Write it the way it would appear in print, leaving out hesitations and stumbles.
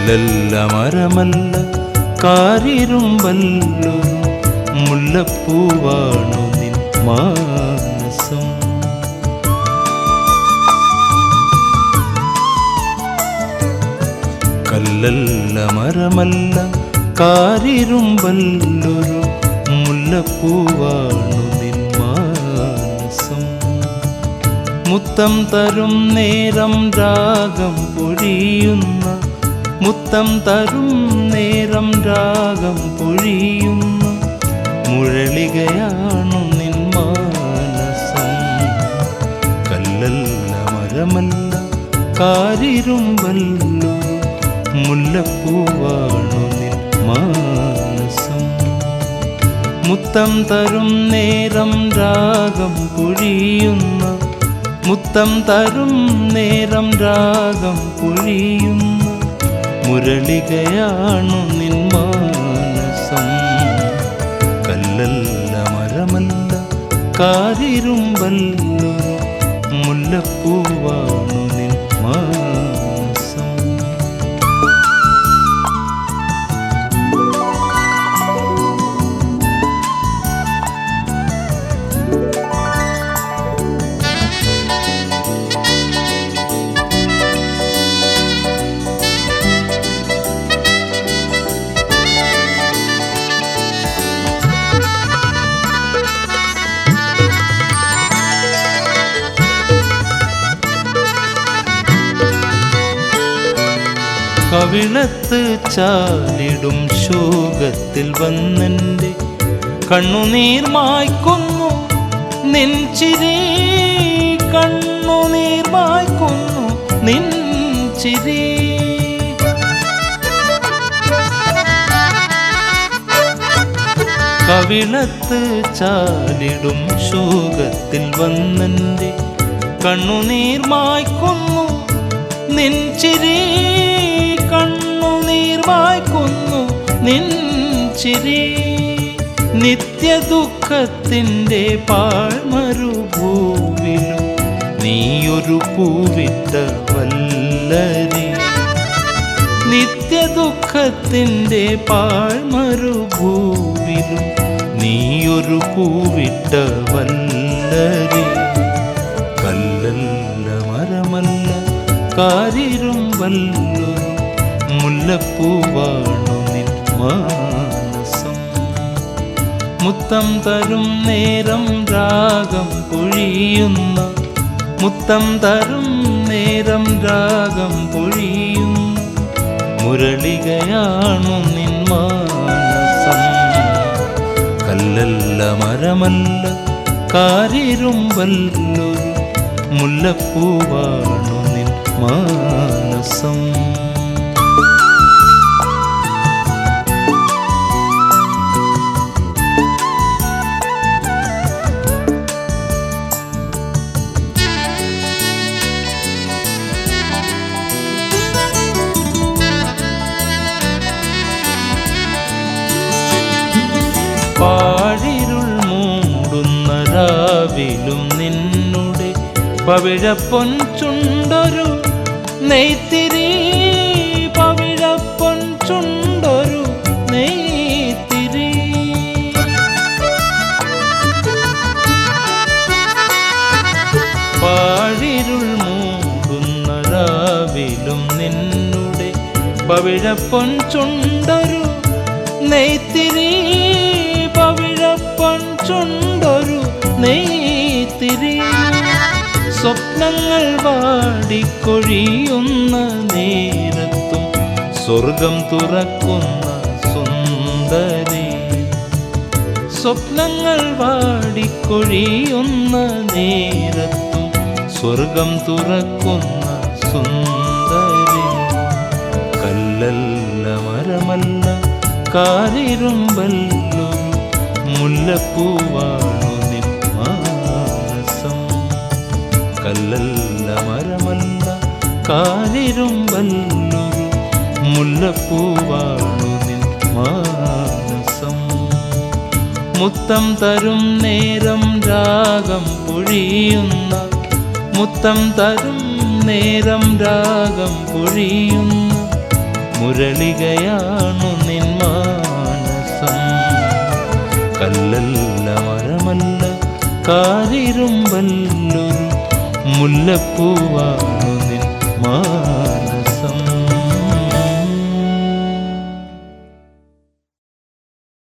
കല്ലല്ല മരമല്ല കാരിരുമ്പല്ലോ മുല്ലപ്പൂവാണു നിൻ മാനസം. കല്ലല്ല മരമല്ല കാരിരുമ്പല്ലൊരു മുല്ലപ്പൂവാണു നിൻ മാനസം. മുത്തം തരും നേരം രാഗം പൊഴിയുന്ന, മുത്തം തരും നേരം രാഗം പൊഴിയുന്ന മുരളികയാണു നിൻ മാനസം. കല്ലല്ല മരമല്ല കാരിരുമ്പല്ലോ മുല്ലപ്പൂവാണു നിൻ മാനസം. മുത്തം തരും നേരം രാഗം പൊഴിയുന്ന, മുത്തം തരും നേരം രാഗം പൊഴിയുന്ന മുരളികയാണു നിൻ മാനസം. കല്ലല്ല മരമല്ല കാരിരുമ്പല്ലോ മുല്ലപ്പൂവാണു നിൻ മാനസം. കവിളത്ത് ചാലിടും ശോകത്തിൽ വന്നെൻ്റെ കണ്ണുനീർ മായ്ക്കുന്നു നിൻ ചിരി, കണ്ണുനീർ മായ്ക്കുന്നു നിൻ ചിരി. കവിളത്ത് ചാലിടും ശോകത്തിൽ വന്നെൻ്റെ കണ്ണുനീർ മായ്ക്കുന്നു നിൻ ചിരി, കണ്ണുനീർ മായ്ക്കുന്നു നിൻ ചിരി. നിത്യദുഃഖത്തിൻ്റെ പാഴ്മരുഭൂവിലും നീയൊരു പൂവിട്ട വല്ലരി. നിത്യദുഃഖത്തിൻ്റെ പാഴ്മരുഭൂവിലും നീയൊരു പൂവിട്ട വല്ലരി. കല്ലല്ല മരമല്ല കാരിരുമ്പല്ലോ മുല്ലപ്പൂവാണു നിൻ മാനസം. മുത്തം തരും നേരം രാഗം പൊഴിയുന്ന, മുത്തം തരും നേരം രാഗം പൊഴിയുന്ന മുരളികയാണു നിൻ മാനസം. കല്ലല്ല മരമല്ല കാരിരുമ്പല്ലോ മുല്ലപ്പൂവാണു നിൻ മാനസം. പാഴിരുൾ മൂടുന്ന രാവിലും നിന്നുടെ പവിഴപ്പൊൻ ചുണ്ടൊരു നെയ്ത്തിരി, പവിഴപ്പൊൻ ചുണ്ടൊരു നെയ്ത്തിരി. പാഴിരുൾ മൂടുന്ന രാവിലും നിന്നുടെ പവിഴപ്പൊൻ ചുണ്ടൊരു നെയ്ത്തിരി, പവിഴപ്പൊൻ ചുണ്ടൊരു നെയ്ത്തിരി. സ്വപ്നങ്ങൾ വാടിക്കൊഴിയുന്ന നേരത്തും സ്വർഗം തുറക്കുന്ന സുന്ദരി. സ്വപ്നങ്ങൾ വാടിക്കൊഴിയുന്ന നേരത്തും സ്വർഗം തുറക്കുന്ന സുന്ദരി. കല്ലല്ല മരമല്ല കാരിരുമ്പല്ലോ മുല്ലപ്പൂവാണു നിൻ മാനസം. കല്ലല്ല മരമല്ല കാരിരുമ്പല്ലോ മുല്ലപ്പൂവാണു നിൻ മാനസം. മുത്തം തരും നേരം രാഗം പൊഴിയുന്ന, മുത്തം തരും നേരം രാഗം പൊഴിയുന്ന മുരളികയാണു നിൻ മാനസം. കല്ലല്ല മരമല്ല കാരിരുമ്പല്ലൊരു മുല്ലപ്പൂവാണു നിൻ മാനസം.